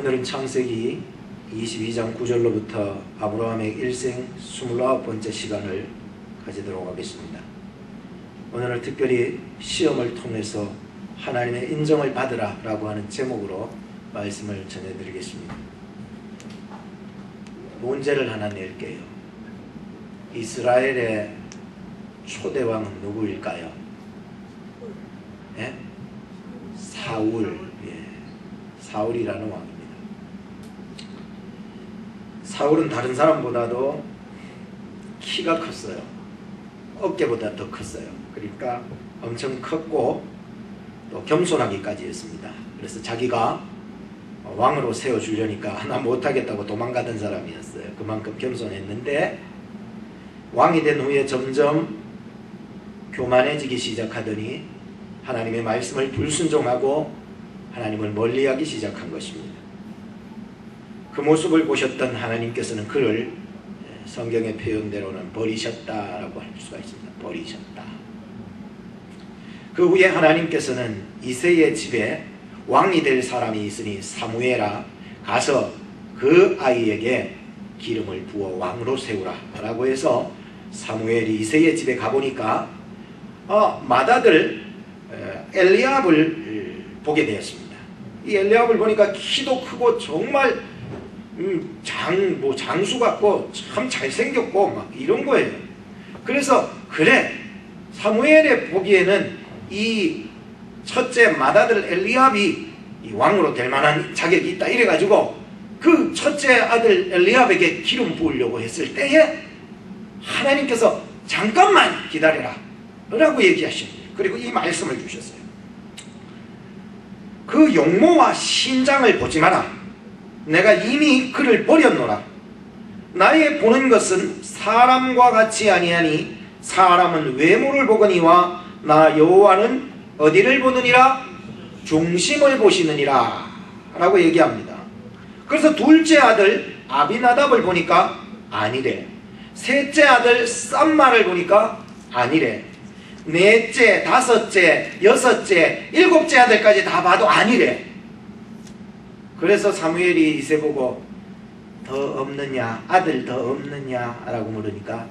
오늘은 창세기 22장 9절로부터 아브라함의 일생 29번째 시간을 가지도록 하겠습니다. 오늘은 특별히 시험을 통해서 하나님의 인정을 받으라 라고 하는 제목으로 말씀을 전해드리겠습니다. 문제를 하나 낼게요. 이스라엘의 초대왕은 누구일까요? 예? 사울. 사울이라는 왕입니다. 사울은 다른 사람보다도 키가 컸어요. 어깨보다 더 컸어요. 그러니까 엄청 컸고 또 겸손하기까지 했습니다. 그래서 자기가 왕으로 세워주려니까 나 못하겠다고 도망가던 사람이었어요. 그만큼 겸손했는데 왕이 된 후에 점점 교만해지기 시작하더니 하나님의 말씀을 불순종하고 하나님을 멀리하기 시작한 것입니다. 그 모습을 보셨던 하나님께서는 그를 성경의 표현대로는 버리셨다라고 할 수가 있습니다. 버리셨다. 그 후에 하나님께서는 이새의 집에 왕이 될 사람이 있으니 사무엘아 가서 그 아이에게 기름을 부어 왕으로 세우라 라고 해서 사무엘이 이새의 집에 가보니까 맏아들 엘리압을 보게 되었습니다. 이 엘리압을 보니까 키도 크고 정말 장수 같고 참 잘생겼고 막 이런 거예요. 그래서 그래 사무엘의 보기에는 이 첫째 맏아들 엘리압이 이 왕으로 될 만한 자격이 있다 이래가지고 그 첫째 아들 엘리압에게 기름 부으려고 했을 때에 하나님께서 잠깐만 기다려라 라고 얘기하십니다. 그리고 이 말씀을 주셨어요. 그 용모와 신장을 보지 마라. 내가 이미 그를 버렸노라. 나의 보는 것은 사람과 같이 아니하니 사람은 외모를 보거니와 나 여호와는 어디를 보느니라? 중심을 보시느니라 라고 얘기합니다. 그래서 둘째 아들 아비나답을 보니까 아니래. 셋째 아들 쌈마를 보니까 아니래. 넷째, 다섯째, 여섯째, 일곱째 아들까지 다 봐도 아니래. 그래서 사무엘이 이새 보고 더 없느냐, 아들 더 없느냐 라고 물으니까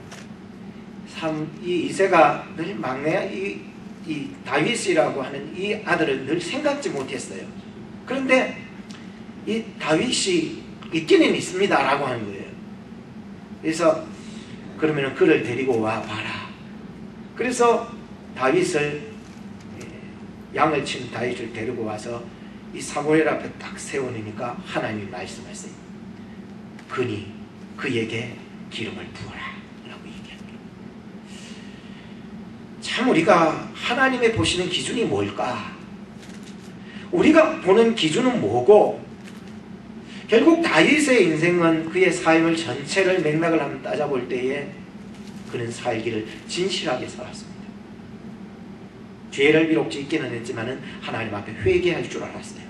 이 이새가 늘 막내 이 다윗이라고 하는 이 아들을 늘 생각지 못했어요. 그런데 이 다윗이 있기는 있습니다 라고 하는 거예요. 그래서 그러면 그를 데리고 와 봐라. 그래서 다윗을 양을 치는 다윗을 데리고 와서 이 사무엘 앞에 딱 세워놓으니까 하나님이 말씀하세요. 그니 그에게 기름을 부어라 라고 얘기합니다. 참 우리가 하나님의 보시는 기준이 뭘까? 우리가 보는 기준은 뭐고 결국 다윗의 인생은 그의 삶을 전체를 맥락을 한번 따져볼 때에 그는 살기를 진실하게 살았습니다. 죄를 비록 짓기는 했지만 하나님 앞에 회개할 줄 알았어요.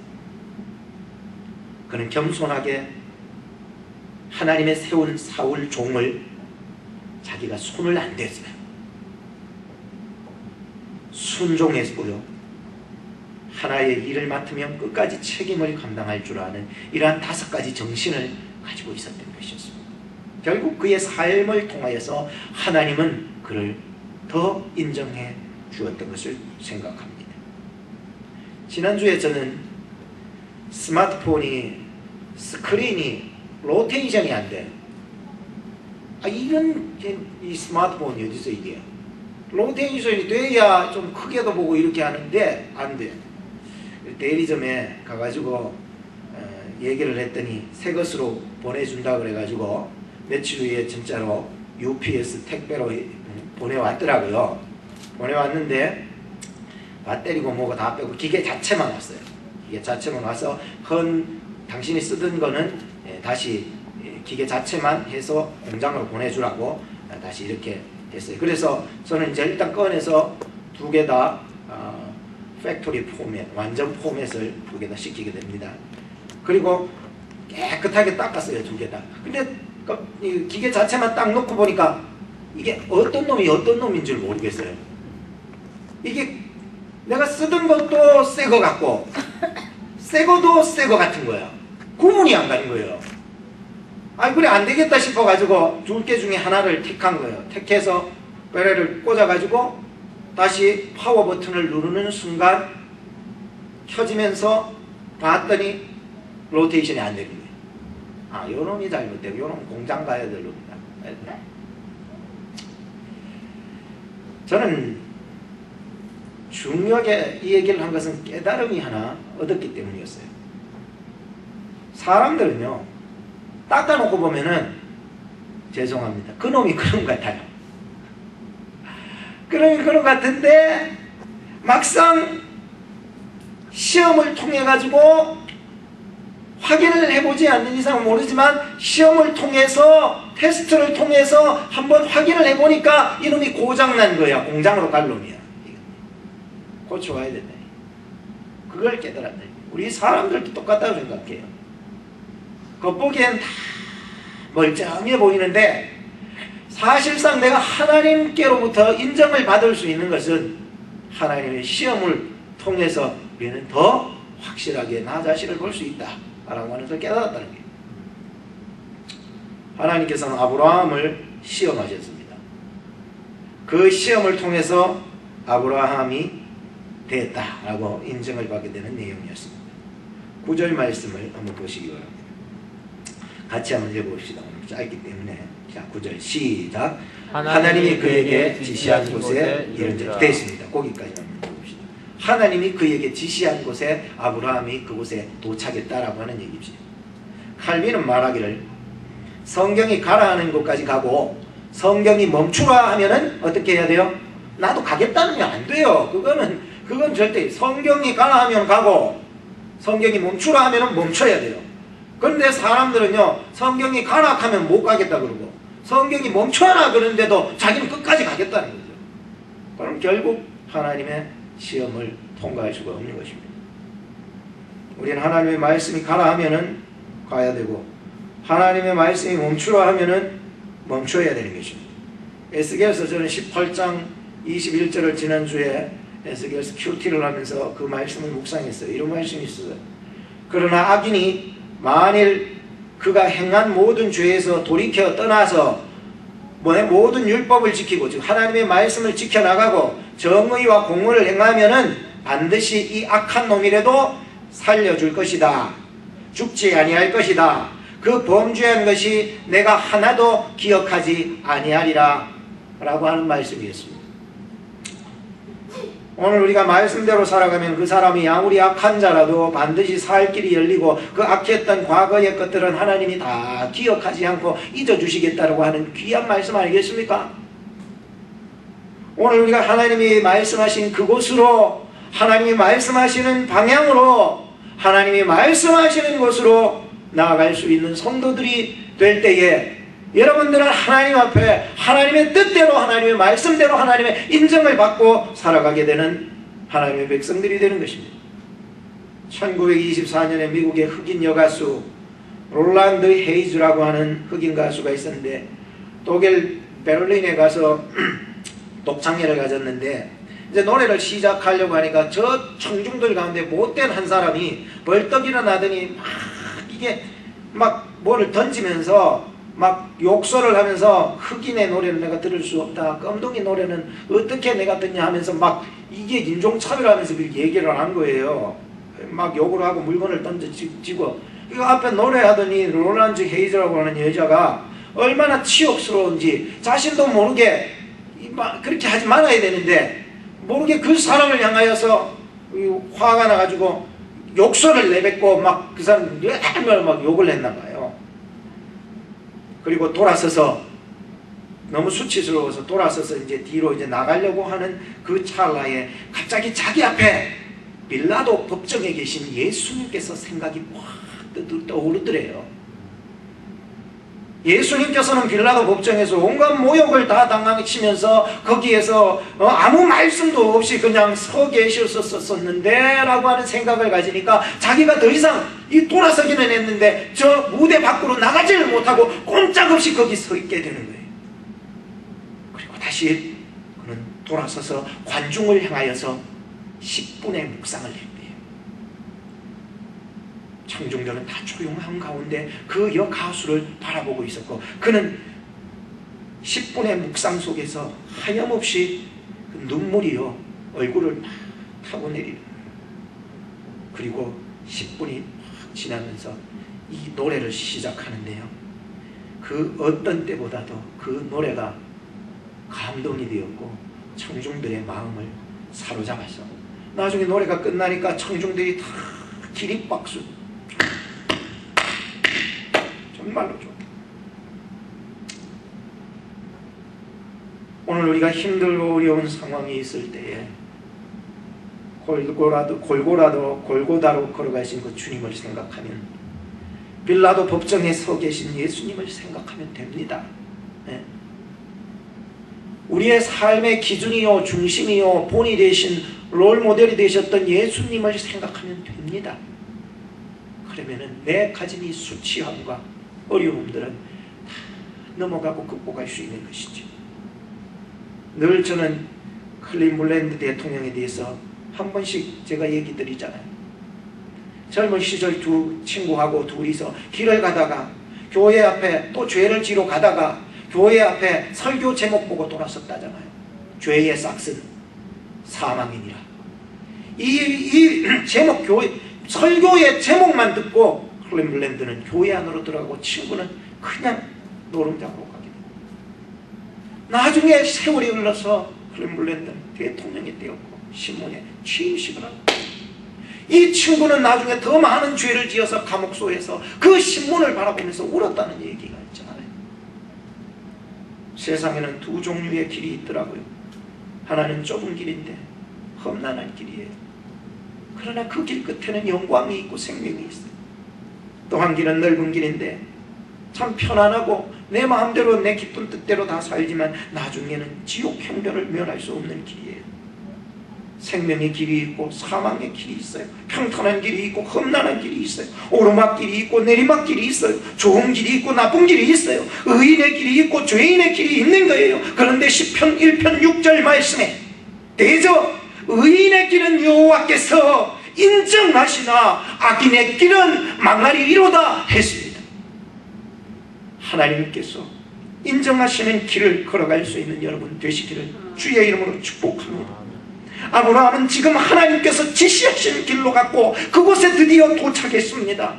그는 겸손하게 하나님의 세운 사울 종을 자기가 손을 안 댔어요. 순종했고요. 하나의 일을 맡으면 끝까지 책임을 감당할 줄 아는 이러한 5가지 정신을 가지고 있었던 것이었습니다. 결국 그의 삶을 통하여서 하나님은 그를 더 인정해 주었던 것을 생각합니다. 지난주에 저는 스마트폰이 스크린이 로테이션이 안 돼. 이런 이 스마트폰이 어디서 이게 로테이션이 돼야 좀 크게도 보고 이렇게 하는데 안 돼. 대리점에 가가지고 얘기를 했더니 새 것으로 보내준다 그래가지고 며칠 후에 진짜로 UPS 택배로 보내왔더라고요. 보내왔는데 배터리고 뭐가 다 빼고 기계 자체만 왔어요. 기계 자체만 와서 당신이 쓰던 거는 다시 기계 자체만 해서 공장으로 보내주라고 다시 이렇게 됐어요. 그래서 저는 이제 일단 꺼내서 2개 다 팩토리 포맷, 완전 포맷을 2개 다 시키게 됩니다. 그리고 깨끗하게 닦았어요. 2개 다. 근데 이 기계 자체만 딱 놓고 보니까 이게 어떤 놈이 어떤 놈인 줄 모르겠어요. 이게 내가 쓰던 것도 새 거 같고 새 거도 새 거 같은 거야. 구분이 안 가는 거예요. 아니 그래 안 되겠다 싶어가지고 둘 개 중에 하나를 택한 거예요. 택해서 배럴을 꽂아가지고 다시 파워 버튼을 누르는 순간 켜지면서 봤더니 로테이션이 안 되는 거예요. 아, 요놈이 잘못되고 요놈 공장 가야 될 놈이다. 저는 중요하게 이 얘기를 한 것은 깨달음이 하나 얻었기 때문이었어요. 사람들은요, 닦아놓고 보면은 죄송합니다. 그놈이 그런 것 같아요. 그놈이 그런 것 같은데 막상 시험을 통해 가지고 확인을 해보지 않는 이상 모르지만 시험을 통해서 테스트를 통해서 한번 확인을 해보니까 이놈이 고장난 거야. 공장으로 갈 놈이야. 고쳐와야 된다. 그걸 깨달았다. 우리 사람들도 똑같다고 생각해요. 겉보기엔 다 멀쩡해 보이는데 사실상 내가 하나님께로부터 인정을 받을 수 있는 것은 하나님의 시험을 통해서 우리는 더 확실하게 나 자신을 볼 수 있다 라고 하는 것을 깨달았다는 거예요. 하나님께서는 아브라함을 시험하셨습니다. 그 시험을 통해서 아브라함이 됐다라고 인정을 받게 되는 내용이었습니다. 9절 말씀을 한번 보시기 바랍니다. 같이 한번 읽어봅시다. 오늘 짧기 때문에. 자, 9절 시작. 하나님이 그에게 지시한 곳에 이른지라. 됐습니다. 거기까지만 읽어봅시다. 하나님이 그에게 지시한 곳에 아브라함이 그곳에 도착했다라고 하는 얘기입니다. 칼빈은 말하기를 성경이 가라 하는 곳까지 가고 성경이 멈추라 하면은 어떻게 해야 돼요? 나도 가겠다는 게 안 돼요. 그건 절대 성경이 가라 하면 가고 성경이 멈추라 하면은 멈춰야 돼요. 그런데 사람들은요, 성경이 가라 하면 못 가겠다 그러고 성경이 멈춰라 그러는데도 자기는 끝까지 가겠다는 거죠. 그럼 결국 하나님의 시험을 통과할 수가 없는 것입니다. 우리는 하나님의 말씀이 가라 하면은 가야 되고 하나님의 말씀이 멈추라 하면은 멈춰야 되는 것입니다. 에스겔서 저는 18장 21절을 지난주에 에스겔서 큐티를 하면서 그 말씀을 묵상했어요. 이런 말씀이 있어요. 그러나 악인이 만일 그가 행한 모든 죄에서 돌이켜 떠나서 모든 율법을 지키고 즉 하나님의 말씀을 지켜나가고 정의와 공의를 행하면은 반드시 이 악한 놈이라도 살려줄 것이다. 죽지 아니할 것이다. 그 범죄한 것이 내가 하나도 기억하지 아니하리라 라고 하는 말씀이었습니다. 오늘 우리가 말씀대로 살아가면 그 사람이 아무리 악한 자라도 반드시 살 길이 열리고 그 악했던 과거의 것들은 하나님이 다 기억하지 않고 잊어주시겠다고 하는 귀한 말씀 아니겠습니까? 오늘 우리가 하나님이 말씀하신 그곳으로 하나님이 말씀하시는 방향으로 하나님이 말씀하시는 곳으로 나아갈 수 있는 성도들이 될 때에 여러분들은 하나님 앞에 하나님의 뜻대로 하나님의 말씀대로 하나님의 인정을 받고 살아가게 되는 하나님의 백성들이 되는 것입니다. 1924년에 미국의 흑인 여가수 롤란드 헤이즈라고 하는 흑인 가수가 있었는데 독일 베를린에 가서 독창회를 가졌는데 이제 노래를 시작하려고 하니까 저 청중들 가운데 못된 한 사람이 벌떡 일어나더니 막 뭐를 던지면서 막 욕설을 하면서 흑인의 노래를 내가 들을 수 없다. 껌둥이 노래는 어떻게 내가 듣냐 하면서 막 이게 인종차별하면서 얘기를 한 거예요. 막 욕을 하고 물건을 던져지고 이거 앞에 노래하더니 롤란드 헤이즈라고 하는 여자가 얼마나 치욕스러운지 자신도 모르게 그렇게 하지 말아야 되는데 모르게 그 사람을 향하여서 화가 나가지고 욕설을 내뱉고 막 그 사람 막 욕을 했나 봐요. 그리고 돌아서서 너무 수치스러워서 돌아서서 이제 뒤로 이제 나가려고 하는 그 찰나에 갑자기 자기 앞에 빌라도 법정에 계신 예수님께서 생각이 확 떠오르더래요. 예수님께서는 빌라도 법정에서 온갖 모욕을 다 당하시면서 거기에서 아무 말씀도 없이 그냥 서 계셨었는데 라고 하는 생각을 가지니까 자기가 더 이상 돌아서기는 했는데 저 무대 밖으로 나가지를 못하고 꼼짝없이 거기 서 있게 되는 거예요. 그리고 다시 그는 돌아서서 관중을 향하여서 10분의 묵상을 했대요. 청중들은 다 조용한 가운데 그 여가수를 바라보고 있었고, 그는 10분의 묵상 속에서 하염없이 그 눈물이요 얼굴을 막 타고 내리는, 그리고 10분이 막 지나면서 이 노래를 시작하는데요, 그 어떤 때보다도 그 노래가 감동이 되었고 청중들의 마음을 사로잡았어. 나중에 노래가 끝나니까 청중들이 다 기립박수, 정말로 좋아. 오늘 우리가 힘들고 어려운 상황이 있을 때에 골고다로 걸어가신 그 주님을 생각하면, 빌라도 법정에 서 계신 예수님을 생각하면 됩니다. 네. 우리의 삶의 기준이요 중심이요 본이 되신 롤모델이 되셨던 예수님을 생각하면 됩니다. 그러면은 내 가진 이 수치함과 어려움들은 다 넘어가고 극복할 수 있는 것이죠. 늘 저는 클리블랜드 대통령에 대해서 한 번씩 제가 얘기 드리잖아요. 젊은 시절 두 친구하고 둘이서 길을 가다가 교회 앞에 또 죄를 지러 가다가 교회 앞에 설교 제목 보고 돌아섰다잖아요. 죄의 싹슨 사망이니라. 이 제목, 설교의 제목만 듣고 클리블랜드는 교회 안으로 들어가고 친구는 그냥 노름장으로 가게 됩니다. 나중에 세월이 흘러서 클리블랜드는 대통령이 되었고 신문에 취임식을 하고, 이 친구는 나중에 더 많은 죄를 지어서 감옥소에서 그 신문을 바라보면서 울었다는 얘기가 있잖아요. 세상에는 두 종류의 길이 있더라고요. 하나는 좁은 길인데 험난한 길이에요. 그러나 그 길 끝에는 영광이 있고 생명이 있어요. 또 한 길은 넓은 길인데 참 편안하고 내 마음대로 내 기쁜 뜻대로 다 살지만 나중에는 지옥 형벌을 면할 수 없는 길이에요. 생명의 길이 있고 사망의 길이 있어요. 평탄한 길이 있고 험난한 길이 있어요. 오르막길이 있고 내리막길이 있어요. 좋은 길이 있고 나쁜 길이 있어요. 의인의 길이 있고 죄인의 길이 있는 거예요. 그런데 시편 1편 6절 말씀에 대저 의인의 길은 여호와께서 인정하시나 악인의 길은 망하리이로다 했습니다. 하나님께서 인정하시는 길을 걸어갈 수 있는 여러분 되시기를 주의 이름으로 축복합니다. 아브라함은 지금 하나님께서 지시하신 길로 갔고 그곳에 드디어 도착했습니다.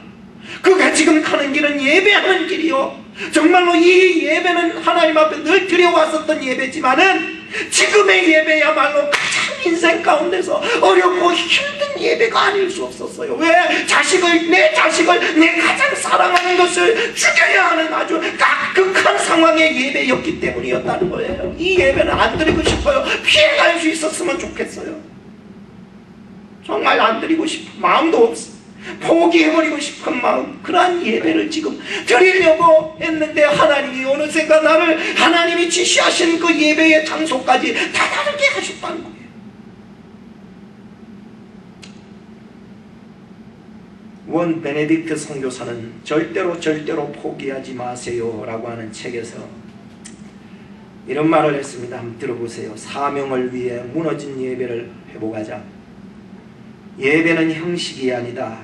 그가 지금 가는 길은 예배하는 길이요, 정말로 이 예배는 하나님 앞에 늘 드려왔었던 예배지만은 지금의 예배야말로 가장 인생 가운데서 어렵고 힘든 예배가 아닐 수 없었어요. 왜? 내 자식을 내 가장 사랑하는 것을 죽여야 하는 아주 극한 상황의 예배였기 때문이었다는 거예요. 이 예배는 안 드리고 싶어요. 피해갈 수 있었으면 좋겠어요. 정말 안 드리고 싶은 마음도 없어요. 포기해버리고 싶은 마음, 그러한 예배를 지금 드리려고 했는데 하나님이 어느샌가 나를 하나님이 지시하신 그 예배의 장소까지 다 다르게 하셨다는 거예요. 원 베네딕트 선교사는 절대로 포기하지 마세요 라고 하는 책에서 이런 말을 했습니다. 한번 들어보세요. 사명을 위해 무너진 예배를 회복하자. 예배는 형식이 아니다.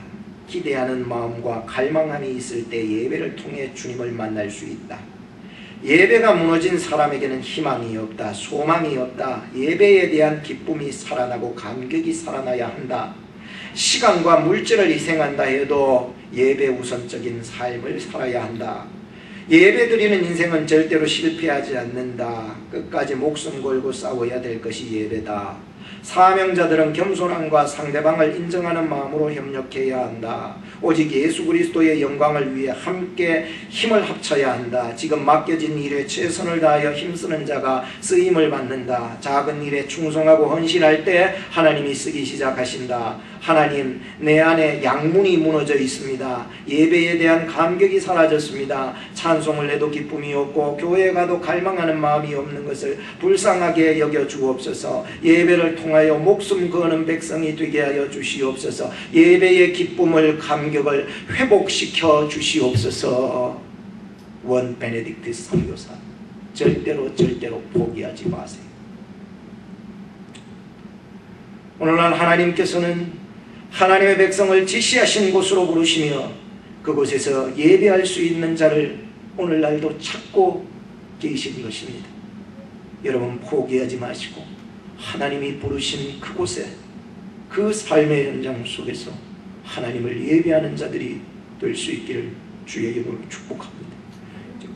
기대하는 마음과 갈망함이 있을 때 예배를 통해 주님을 만날 수 있다. 예배가 무너진 사람에게는 희망이 없다. 소망이 없다. 예배에 대한 기쁨이 살아나고 감격이 살아나야 한다. 시간과 물질을 희생한다 해도 예배 우선적인 삶을 살아야 한다. 예배 드리는 인생은 절대로 실패하지 않는다. 끝까지 목숨 걸고 싸워야 될 것이 예배다. 사명자들은 겸손함과 상대방을 인정하는 마음으로 협력해야 한다. 오직 예수 그리스도의 영광을 위해 함께 힘을 합쳐야 한다. 지금 맡겨진 일에 최선을 다하여 힘쓰는 자가 쓰임을 받는다. 작은 일에 충성하고 헌신할 때 하나님이 쓰기 시작하신다. 하나님, 내 안에 양문이 무너져 있습니다. 예배에 대한 감격이 사라졌습니다. 찬송을 해도 기쁨이 없고 교회에 가도 갈망하는 마음이 없는 것을 불쌍하게 여겨 주옵소서. 예배를 통하여 목숨 거는 백성이 되게 하여 주시옵소서. 예배의 기쁨을 감격을 회복시켜 주시옵소서. 원 베네딕트 선교사, 절대로 포기하지 마세요. 오늘날 하나님께서는 하나님의 백성을 지시하신 곳으로 부르시며 그곳에서 예배할 수 있는 자를 오늘날도 찾고 계신 것입니다. 여러분 포기하지 마시고 하나님이 부르신 그곳에 그 삶의 현장 속에서 하나님을 예배하는 자들이 될 수 있기를 주의 이름으로 축복합니다.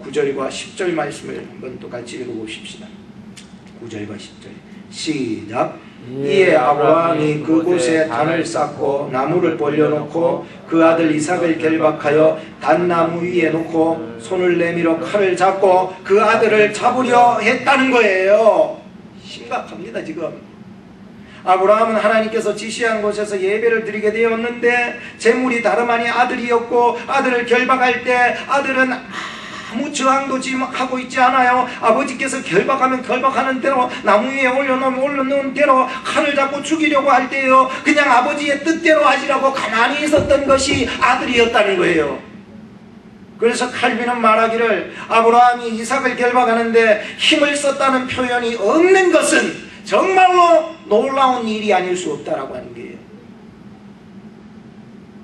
9절과 10절 말씀을 한번 또 같이 읽어보십시다. 9절과 10절 시작. 이에 아브라함이 그곳에 단을 쌓고 나무를 벌려놓고 그 아들 이삭을 결박하여 단나무 위에 놓고 손을 내밀어 칼을 잡고 그 아들을 잡으려 했다는 거예요. 심각합니다. 지금 아브라함은 하나님께서 지시한 곳에서 예배를 드리게 되었는데 제물이 다름 아닌 아들이었고 아들을 결박할 때 아들은 아무 저항도 지금 하고 있지 않아요. 아버지께서 결박하면 결박하는 대로 나무 위에 올려놓은 대로 칼을 잡고 죽이려고 할 때요 그냥 아버지의 뜻대로 하시라고 가만히 있었던 것이 아들이었다는 거예요. 그래서 칼빈은 말하기를 아브라함이 이삭을 결박하는데 힘을 썼다는 표현이 없는 것은 정말로 놀라운 일이 아닐 수 없다라고 하는 거예요.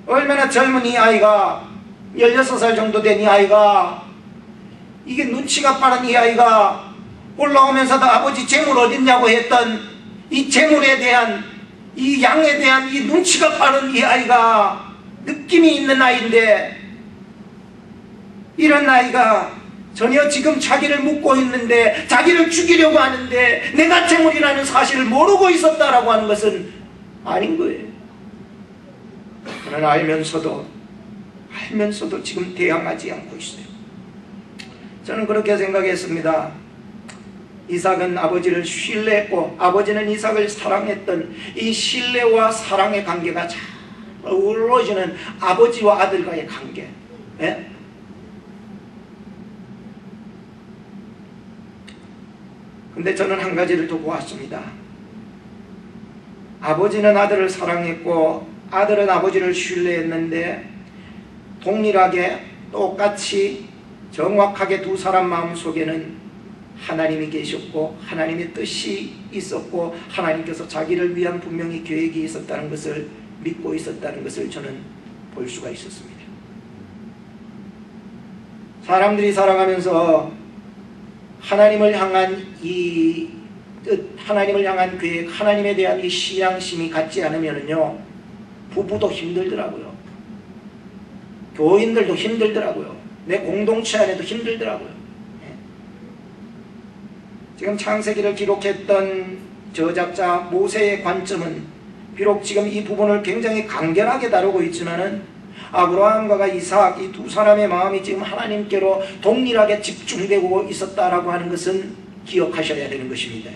얼마나 젊은 이 아이가 16살 정도 된 이 아이가 이게 눈치가 빠른 이 아이가 올라오면서도 아버지 재물 어딨냐고 했던 이 재물에 대한 이 양에 대한 이 눈치가 빠른 이 아이가 느낌이 있는 아이인데 이런 아이가 전혀 지금 자기를 묻고 있는데 자기를 죽이려고 하는데 내가 재물이라는 사실을 모르고 있었다라고 하는 것은 아닌 거예요. 그러나 알면서도 지금 대항하지 않고 있어요. 저는 그렇게 생각했습니다. 이삭은 아버지를 신뢰했고 아버지는 이삭을 사랑했던 이 신뢰와 사랑의 관계가 잘 어우러지는 아버지와 아들과의 관계. 예? 근데 저는 한 가지를 더 보았습니다. 아버지는 아들을 사랑했고 아들은 아버지를 신뢰했는데 동일하게 똑같이 정확하게 두 사람 마음속에는 하나님이 계셨고 하나님의 뜻이 있었고 하나님께서 자기를 위한 분명히 계획이 있었다는 것을 믿고 있었다는 것을 저는 볼 수가 있었습니다. 사람들이 살아가면서 하나님을 향한 이 뜻, 하나님을 향한 계획, 하나님에 대한 이 신앙심이 같지 않으면요 부부도 힘들더라고요. 교인들도 힘들더라고요. 내 공동체 안에도 힘들더라고요. 지금 창세기를 기록했던 저작자 모세의 관점은 비록 지금 이 부분을 굉장히 간결하게 다루고 있지만은 아브라함과 이삭 이 두 사람의 마음이 지금 하나님께로 동일하게 집중되고 있었다라고 하는 것은 기억하셔야 되는 것입니다.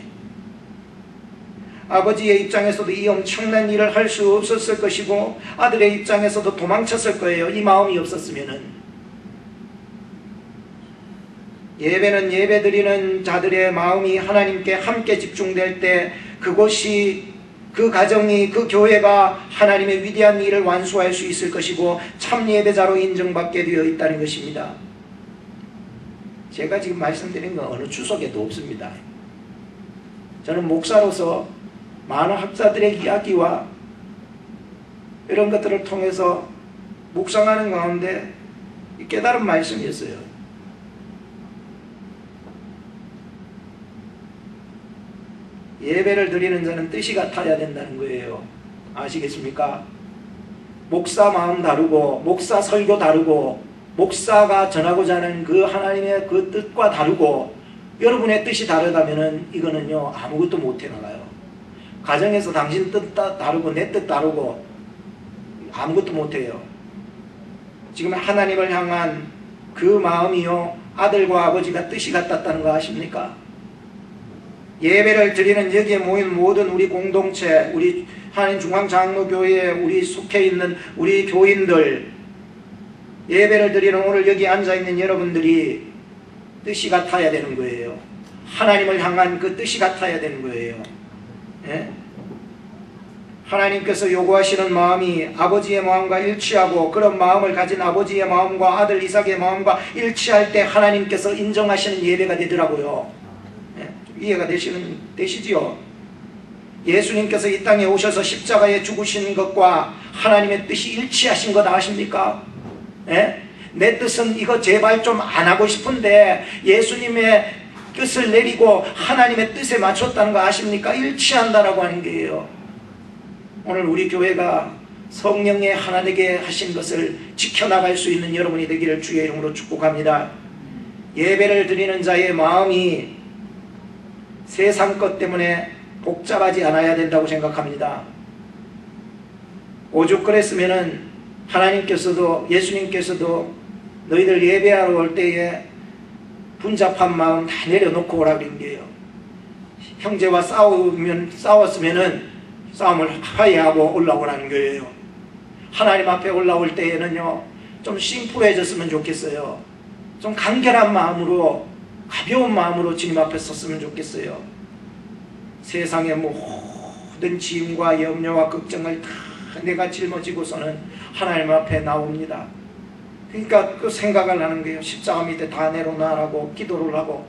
아버지의 입장에서도 이 엄청난 일을 할 수 없었을 것이고 아들의 입장에서도 도망쳤을 거예요. 이 마음이 없었으면은. 예배는 예배드리는 자들의 마음이 하나님께 함께 집중될 때 그곳이 그 가정이 그 교회가 하나님의 위대한 일을 완수할 수 있을 것이고 참 예배자로 인정받게 되어 있다는 것입니다. 제가 지금 말씀드린 건 어느 추석에도 없습니다. 저는 목사로서 많은 학자들의 이야기와 이런 것들을 통해서 묵상하는 가운데 깨달은 말씀이었어요. 예배를 드리는 자는 뜻이 같아야 된다는 거예요. 아시겠습니까? 목사 마음 다르고 목사 설교 다르고 목사가 전하고자 하는 그 하나님의 그 뜻과 다르고 여러분의 뜻이 다르다면은 이거는요 아무것도 못 해나가요. 가정에서 당신 뜻 다르고 내 뜻 다르고 아무것도 못해요. 지금 하나님을 향한 그 마음이요 아들과 아버지가 뜻이 같았다는 거 아십니까? 예배를 드리는 여기에 모인 모든 우리 공동체, 우리 하나님 중앙장로교회에 우리 속해 있는 우리 교인들, 예배를 드리는 오늘 여기 앉아있는 여러분들이 뜻이 같아야 되는 거예요. 하나님을 향한 그 뜻이 같아야 되는 거예요. 예? 하나님께서 요구하시는 마음이 아버지의 마음과 일치하고 그런 마음을 가진 아버지의 마음과 아들 이삭의 마음과 일치할 때 하나님께서 인정하시는 예배가 되더라고요. 예? 이해가 되시지요? 예수님께서 이 땅에 오셔서 십자가에 죽으신 것과 하나님의 뜻이 일치하신 것 아십니까? 예? 내 뜻은 이거 제발 좀 안 하고 싶은데 예수님의 뜻을 내리고 하나님의 뜻에 맞췄다는 거 아십니까? 일치한다라고 하는 거예요. 오늘 우리 교회가 성령의 하나 되게 하신 것을 지켜나갈 수 있는 여러분이 되기를 주의 이름으로 축복합니다. 예배를 드리는 자의 마음이 세상 것 때문에 복잡하지 않아야 된다고 생각합니다. 오죽 그랬으면은 하나님께서도 예수님께서도 너희들 예배하러 올 때에 분잡한 마음 다 내려놓고 오라 그런 거예요. 형제와 싸웠으면은 싸움을 화해하고 올라오라는 거예요. 하나님 앞에 올라올 때에는요, 좀 심플해졌으면 좋겠어요. 좀 간결한 마음으로, 가벼운 마음으로 주님 앞에 섰으면 좋겠어요. 세상의 모든 짐과 염려와 걱정을 다 내가 짊어지고서는 하나님 앞에 나옵니다. 그러니까 그 생각을 하는 거예요. 십자가 밑에 다 내려놔라고 기도를 하고,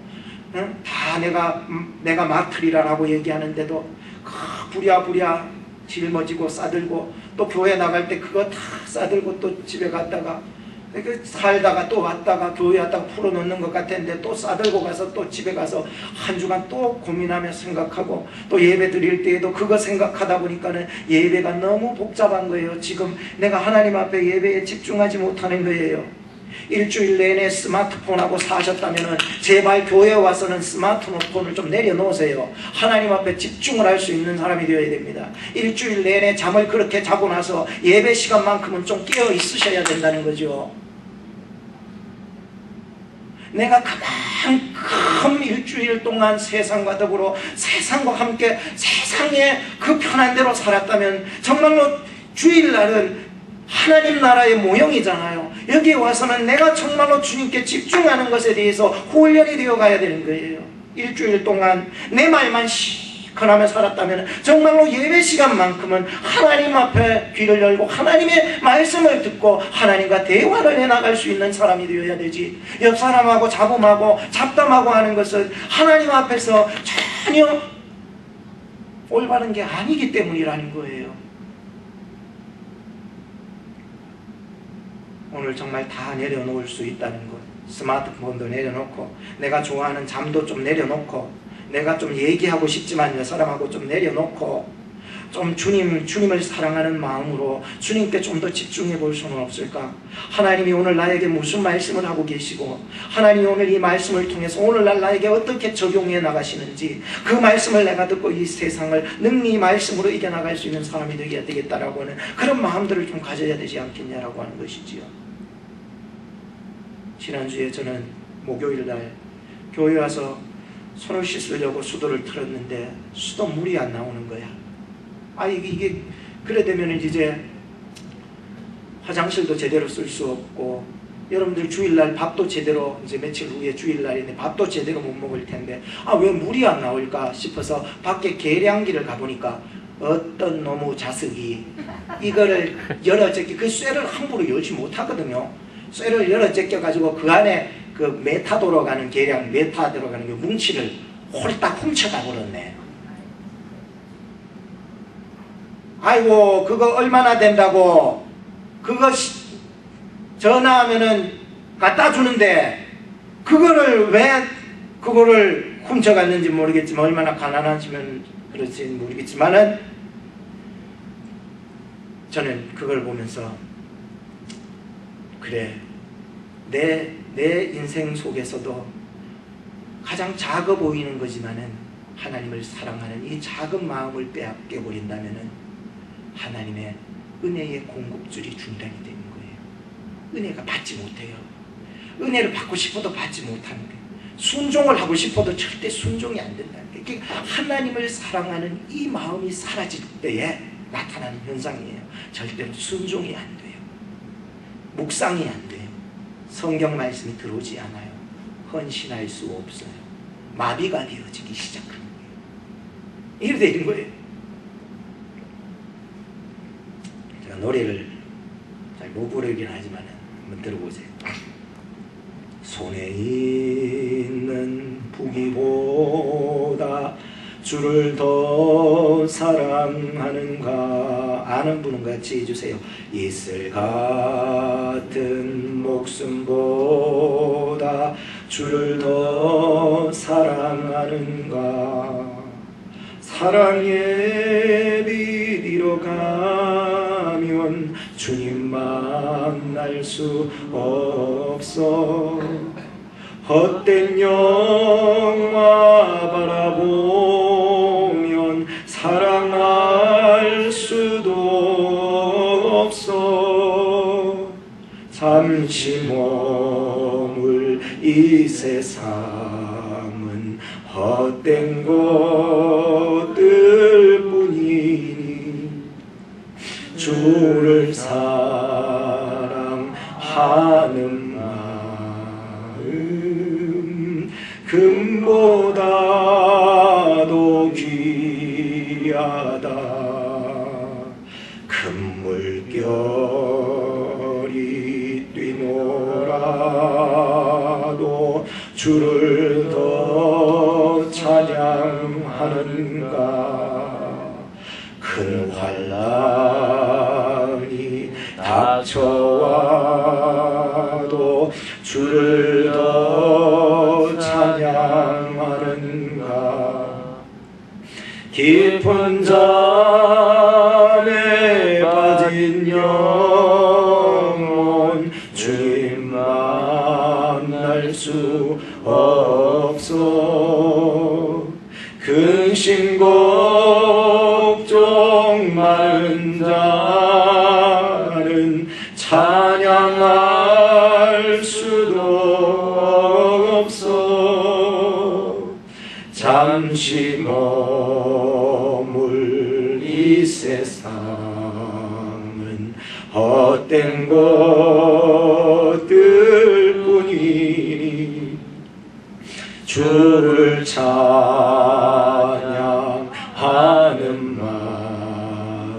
응? 다 내가 맡으리라라고 얘기하는데도 부랴부랴 짊어지고 싸들고, 또 교회 나갈 때 그거 다 싸들고 또 집에 갔다가 살다가 또 왔다가 교회 왔다가 풀어놓는 것 같았는데 또 싸들고 가서 또 집에 가서 한 주간 또 고민하며 생각하고, 또 예배 드릴 때에도 그거 생각하다 보니까는 예배가 너무 복잡한 거예요. 지금 내가 하나님 앞에 예배에 집중하지 못하는 거예요. 일주일 내내 스마트폰하고 사셨다면 제발 교회에 와서는 스마트폰을 좀 내려놓으세요. 하나님 앞에 집중을 할 수 있는 사람이 되어야 됩니다. 일주일 내내 잠을 그렇게 자고 나서 예배 시간만큼은 좀 깨어 있으셔야 된다는 거죠. 내가 그만큼 일주일 동안 세상과 더불어 세상과 함께 세상에 그 편한 대로 살았다면 정말로 주일날은 하나님 나라의 모형이잖아요. 여기에 와서는 내가 정말로 주님께 집중하는 것에 대해서 훈련이 되어 가야 되는 거예요. 일주일 동안 내 말만 시큰하며 살았다면 정말로 예배 시간만큼은 하나님 앞에 귀를 열고 하나님의 말씀을 듣고 하나님과 대화를 해나갈 수 있는 사람이 되어야 되지. 옆 사람하고 잡음하고 잡담하고 하는 것은 하나님 앞에서 전혀 올바른 게 아니기 때문이라는 거예요. 오늘 정말 다 내려놓을 수 있다는 것. 스마트폰도 내려놓고, 내가 좋아하는 잠도 좀 내려놓고, 내가 좀 얘기하고 싶지만 여 사람하고 좀 내려놓고, 좀 주님을 사랑하는 마음으로 주님께 좀 더 집중해 볼 수는 없을까? 하나님이 오늘 나에게 무슨 말씀을 하고 계시고, 하나님이 오늘 이 말씀을 통해서 오늘날 나에게 어떻게 적용해 나가시는지, 그 말씀을 내가 듣고 이 세상을 능히 이 말씀으로 이겨나갈 수 있는 사람이 되어야 되겠다라고 하는 그런 마음들을 좀 가져야 되지 않겠냐라고 하는 것이지요. 지난주에 저는 목요일날 교회 와서 손을 씻으려고 수도를 틀었는데 수도 물이 안 나오는 거야. 이게 그래 되면 이제 화장실도 제대로 쓸 수 없고, 여러분들 주일날 밥도 제대로, 이제 며칠 후에 주일날인데 밥도 제대로 못 먹을 텐데 왜 물이 안 나올까 싶어서 밖에 계량기를 가보니까 어떤 놈의 자석이 이거를 열어 제껴, 그 쇠를 함부로 열지 못하거든요. 쇠를 열어 제껴 가지고 그 안에 그 메타 돌아가는 계량, 메타 들어가는 그 뭉치를 홀딱 훔쳐가 버렸네. 아이고, 그거 얼마나 된다고, 그거 전화하면은 갖다 주는데 그거를 왜 그거를 훔쳐갔는지 모르겠지만, 얼마나 가난하시면 그렇지 모르겠지만은 저는 그걸 보면서 그래, 내 인생 속에서도 가장 작아 보이는 거지만은 하나님을 사랑하는 이 작은 마음을 빼앗겨 버린다면은 하나님의 은혜의 공급줄이 중단이 되는 거예요. 은혜가 받지 못해요. 은혜를 받고 싶어도 받지 못하는 거예요. 순종을 하고 싶어도 절대 순종이 안 된다는 거예요. 그러니까 하나님을 사랑하는 이 마음이 사라질 때에 나타나는 현상이에요. 절대로 순종이 안 돼요. 묵상이 안 돼요. 성경 말씀이 들어오지 않아요. 헌신할 수 없어요. 마비가 되어지기 시작하는 거예요. 이렇게 되는 거예요. 제가 노래를 잘 못 부르긴 하지만 한번 들어보세요. 손에 있는 부귀보다 주를 더 사랑하는가. 아는 분은 같이 해주세요. 이슬 같은 목숨보다 주를 더 사랑하는가. 사랑의 빛 이로 가면 주님 만날 수 없어. 헛된 영화 바라보면 사랑할 수도 없어. 잠시 머물 이 세상은 헛된 것들 뿐이니 주를 사랑하는 마음 금보다도 귀하다. 큰 물결이 뛰놀아도 주를 더 찬양하는가. 큰 환난이 닥쳐와도 주를 더 찬양하는가. 깊은 잠에 빠진 영혼 주님 만날 수 없어. 근심 걱정 많은 자는 찬양할 수도 없어. 잠시 머물 이 세상은 헛된 것들 뿐이니 주를 찬양하는 마음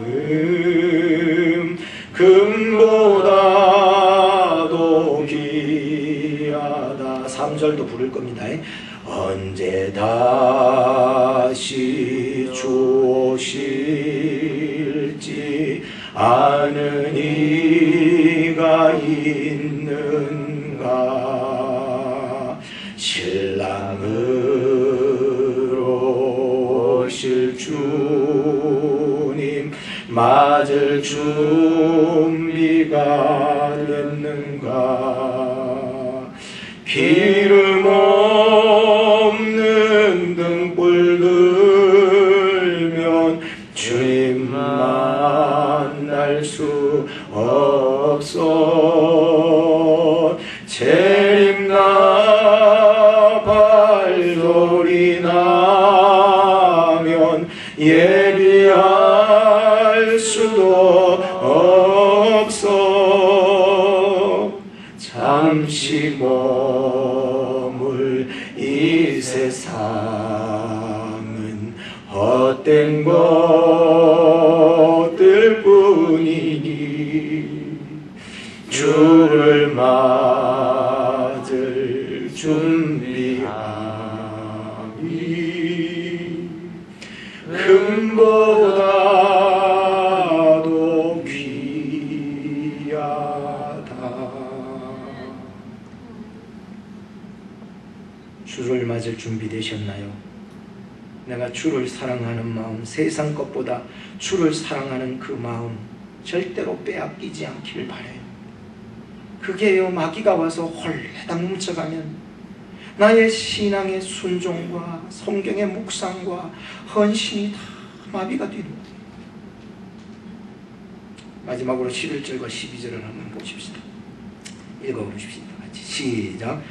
금보다도 귀하다. 3절도 부를 겁니다. 언제 다시 주 오실지 아는 이가 있는가. 신랑으로 오실 주님 맞을 준비가 됐는가. 기름 없는 등불 들면 주님 만날 수 없어. 재림나 발소리 나면 예비할 수도 없어. 잠시 머물 이 세상은 헛된 것들 뿐이니 주를 맞을 준비하니 금보다도 귀하다. 주를 맞을 준비 되셨나요? 내가 주를 사랑하는 마음, 세상 것보다 주를 사랑하는 그 마음 절대로 빼앗기지 않길 바라요. 그게요, 마귀가 와서 홀레당 뭉쳐가면 나의 신앙의 순종과 성경의 묵상과 헌신이 다 마비가 되는 거예요. 마지막으로 11절과 12절을 한번 보십시다. 읽어보십시다. 같이 시작.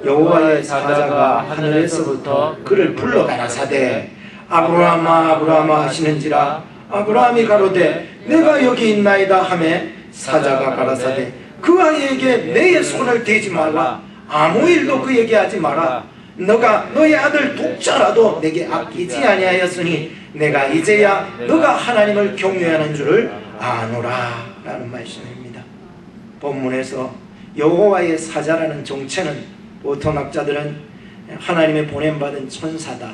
여호와의 사자가 하늘에서부터 그를 불러 가라사대 아브라함아 아브라함아 하시는지라. 아브라함이 가로되 내가 여기 있나이다 하매 사자가 가라사대 그 아이에게 내의 손을 대지 말라. 아무 일도 그에게 하지 마라. 너가 너의 아들 독자라도 내게 아끼지 아니하였으니 내가 이제야 너가 하나님을 경외하는 줄을 아노라 라는 말씀입니다. 본문에서 여호와의 사자라는 정체는 보통 학자들은 하나님의 보냄받은 천사다,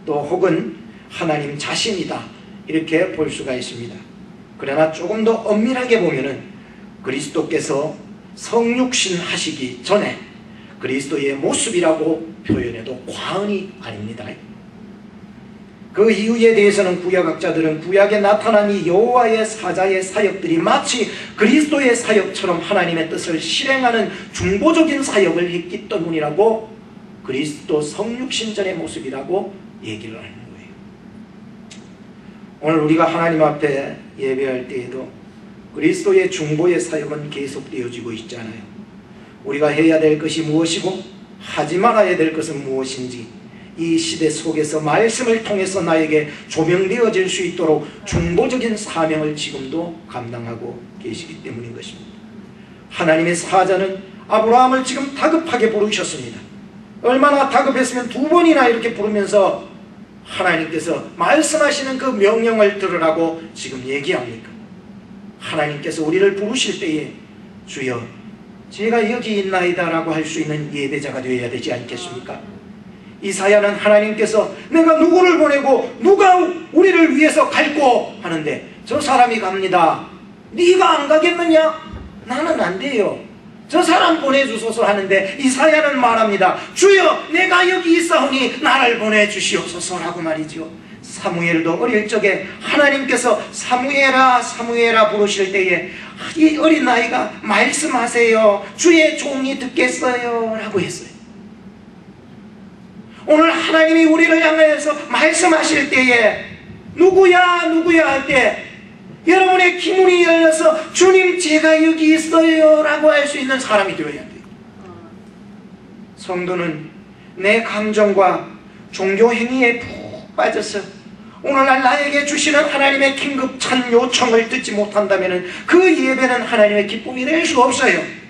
또 혹은 하나님 자신이다, 이렇게 볼 수가 있습니다. 그러나 조금 더 엄밀하게 보면은 그리스도께서 성육신 하시기 전에 그리스도의 모습이라고 표현해도 과언이 아닙니다. 그 이유에 대해서는 구약학자들은 구약에 나타난 이 여호와의 사자의 사역들이 마치 그리스도의 사역처럼 하나님의 뜻을 실행하는 중보적인 사역을 했기 때문이라고 그리스도 성육신 전의 모습이라고 얘기를 하는 거예요. 오늘 우리가 하나님 앞에 예배할 때에도 그리스도의 중보의 사역은 계속되어지고 있잖아요. 우리가 해야 될 것이 무엇이고 하지 말아야 될 것은 무엇인지 이 시대 속에서 말씀을 통해서 나에게 조명되어질 수 있도록 중보적인 사명을 지금도 감당하고 계시기 때문인 것입니다. 하나님의 사자는 아브라함을 지금 다급하게 부르셨습니다. 얼마나 다급했으면 2번이나 이렇게 부르면서 하나님께서 말씀하시는 그 명령을 들으라고 지금 얘기합니까? 하나님께서 우리를 부르실 때에 주여 제가 여기 있나이다 라고 할 수 있는 예배자가 되어야 되지 않겠습니까? 이사야는 하나님께서 내가 누구를 보내고 누가 우리를 위해서 갈고 하는데 저 사람이 갑니다. 네가 안 가겠느냐? 나는 안 돼요. 저 사람 보내주소서 하는데 이사야는 말합니다. 주여 내가 여기 있사오니 나를 보내주시옵소서라고 말이죠. 사무엘도 어릴 적에 하나님께서 사무엘아 사무엘아 부르실 때에 이 어린 아이가 말씀하세요. 주의 종이 듣겠어요 라고 했어요. 오늘 하나님이 우리를 향해서 말씀하실 때에 누구야 누구야 할 때 여러분의 기문이 열려서 주님 제가 여기 있어요 라고 할 수 있는 사람이 되어야 돼요. 성도는 내 감정과 종교 행위에 푹 빠져서 오늘날 나에게 주시는 하나님의 긴급찬 요청을 듣지 못한다면 그 예배는 하나님의 기쁨이 될 수 없어요.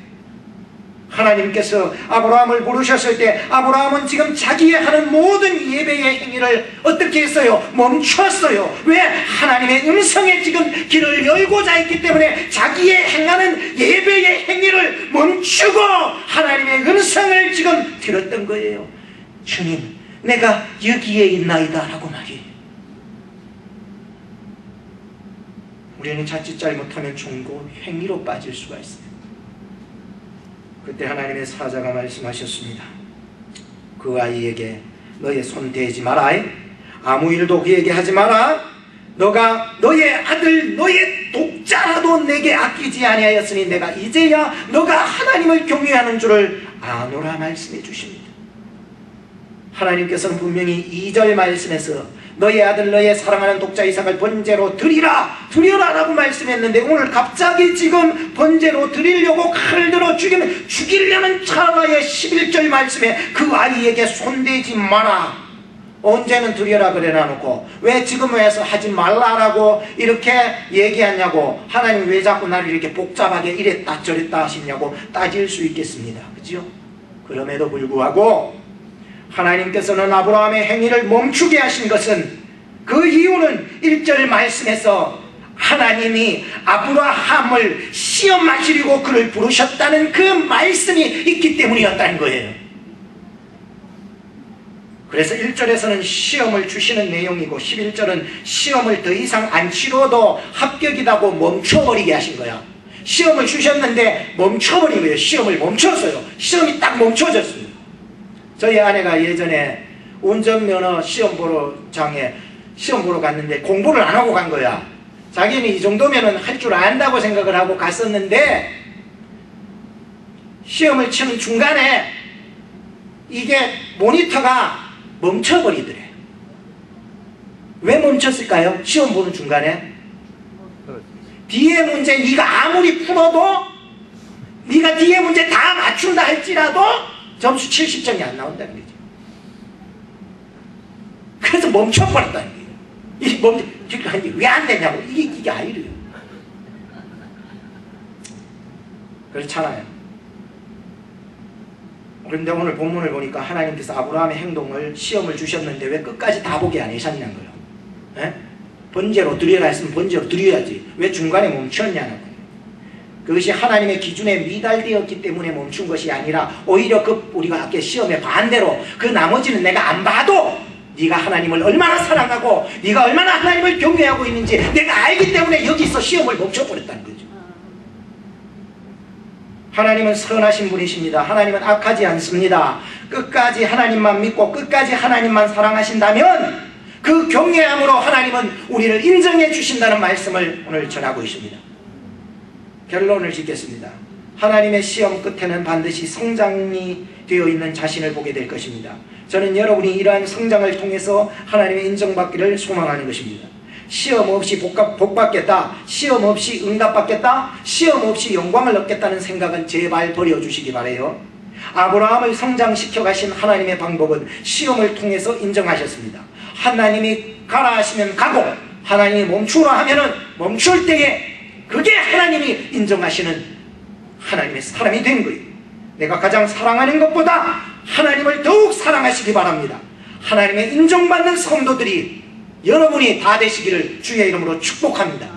하나님께서 아브라함을 부르셨을 때 아브라함은 지금 자기의 하는 모든 예배의 행위를 어떻게 했어요? 멈췄어요. 왜? 하나님의 음성에 지금 길을 열고자 했기 때문에 자기의 행하는 예배의 행위를 멈추고 하나님의 음성을 지금 들었던 거예요. 주님 내가 여기에 있나이다 라고 말이에요. 우리는 자칫 잘못하면 종교 행위로 빠질 수가 있어요. 그때 하나님의 사자가 말씀하셨습니다. 그 아이에게 너의 손 대지 마라. 아무 일도 그에게 하지 마라. 너가 너의 아들 너의 독자라도 내게 아끼지 아니하였으니 내가 이제야 너가 하나님을 경외하는 줄을 아노라 말씀해 주십니다. 하나님께서는 분명히 2절 말씀에서 너의 아들 너의 사랑하는 독자 이삭을 번제로 드리라 드려라 라고 말씀했는데 오늘 갑자기 지금 번제로 드리려고 칼을 들어 죽이려는 찰나의 11절 말씀에 그 아이에게 손대지 마라. 언제는 드려라 그래 놔놓고 왜 지금 와서 하지 말라라고 이렇게 얘기하냐고, 하나님 왜 자꾸 나를 이렇게 복잡하게 이랬다 저랬다 하시냐고 따질 수 있겠습니다. 그죠? 그럼에도 불구하고 하나님께서는 아브라함의 행위를 멈추게 하신 것은 그 이유는 1절 말씀에서 하나님이 아브라함을 시험하시려고 그를 부르셨다는 그 말씀이 있기 때문이었다는 거예요. 그래서 1절에서는 시험을 주시는 내용이고 11절은 시험을 더 이상 안 치러도 합격이라고 멈춰버리게 하신 거야. 시험을 주셨는데 멈춰버린 거예요. 시험을 멈췄어요. 시험이 딱 멈춰졌어요. 저희 아내가 예전에 운전면허 시험 보러 갔는데 공부를 안 하고 간 거야. 자기는 이 정도면은 할 줄 안다고 생각을 하고 갔었는데 시험을 치는 중간에 이게 모니터가 멈춰버리더래. 왜 멈췄을까요? 시험 보는 중간에 뒤에 문제 네가 아무리 풀어도 네가 뒤에 문제 다 맞춘다 할지라도 점수 70점이 안 나온다는 거죠. 그래서 멈춰버렸다는 거예요. 이게 왜 안 되냐고. 이게 아니래요. 그렇잖아요. 그런데 오늘 본문을 보니까 하나님께서 아브라함의 행동을 시험을 주셨는데 왜 끝까지 다 보게 안 하셨냐는 거예요. 에? 번제로 드려라 했으면 번제로 드려야지. 왜 중간에 멈췄냐는 거예요. 그것이 하나님의 기준에 미달되었기 때문에 멈춘 것이 아니라 오히려 우리가 아까 시험에 반대로 그 나머지는 내가 안 봐도 네가 하나님을 얼마나 사랑하고 네가 얼마나 하나님을 경외하고 있는지 내가 알기 때문에 여기서 시험을 멈춰버렸다는 거죠. 하나님은 선하신 분이십니다. 하나님은 악하지 않습니다. 끝까지 하나님만 믿고 끝까지 하나님만 사랑하신다면 그 경외함으로 하나님은 우리를 인정해 주신다는 말씀을 오늘 전하고 있습니다. 결론을 짓겠습니다. 하나님의 시험 끝에는 반드시 성장이 되어 있는 자신을 보게 될 것입니다. 저는 여러분이 이러한 성장을 통해서 하나님의 인정받기를 소망하는 것입니다. 시험 없이 복받겠다, 시험 없이 응답받겠다, 시험 없이 영광을 얻겠다는 생각은 제발 버려주시기 바라요. 아브라함을 성장시켜 가신 하나님의 방법은 시험을 통해서 인정하셨습니다. 하나님이 가라 하시면 가고 하나님이 멈추라 하면은 멈출 때에 그게 하나님이 인정하시는 하나님의 사람이 된 거예요. 내가 가장 사랑하는 것보다 하나님을 더욱 사랑하시기 바랍니다. 하나님의 인정받는 성도들이 여러분이 다 되시기를 주의 이름으로 축복합니다.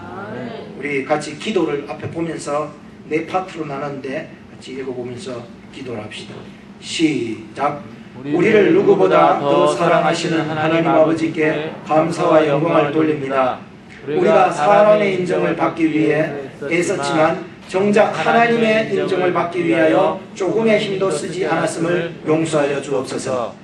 우리 같이 기도를 앞에 보면서 네 파트로 나눴는데 같이 읽어보면서 기도를 합시다. 시작. 우리를 누구보다 더 사랑하시는 하나님 아버지께 감사와 영광을 돌립니다. 우리가 사람의 인정을 받기 위해 애썼지만 정작 하나님의 인정을 받기 위하여 조금의 힘도 쓰지 않았음을 용서하여 주옵소서.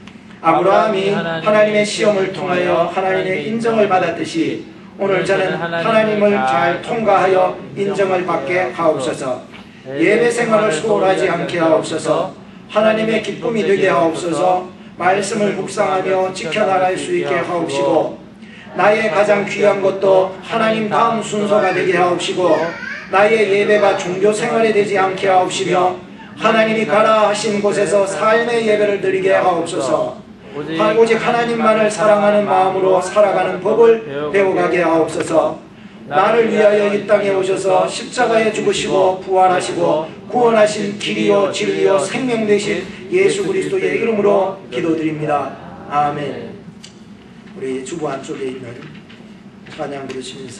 아브라함이 하나님의 시험을 통하여 하나님의 인정을 받았듯이 오늘 저는 하나님을 잘 통과하여 인정을 받게 하옵소서. 예배 생활을 소홀하지 않게 하옵소서. 하나님의 기쁨이 되게 하옵소서. 말씀을 묵상하며 지켜나갈 수 있게 하옵시고 나의 가장 귀한 것도 하나님 다음 순서가 되게 하옵시고 나의 예배가 종교 생활이 되지 않게 하옵시며 하나님이 가라 하신 곳에서 삶의 예배를 드리게 하옵소서. 오직 하나님만을 사랑하는 마음으로 살아가는 법을 배워가게 하옵소서. 나를 위하여 이 땅에 오셔서 십자가에 죽으시고 부활하시고 구원하신 길이요 진리요 생명 되신 예수 그리스도의 이름으로 기도드립니다. 아멘. 우리 주보 안쪽에 있는 찬양 부르시면서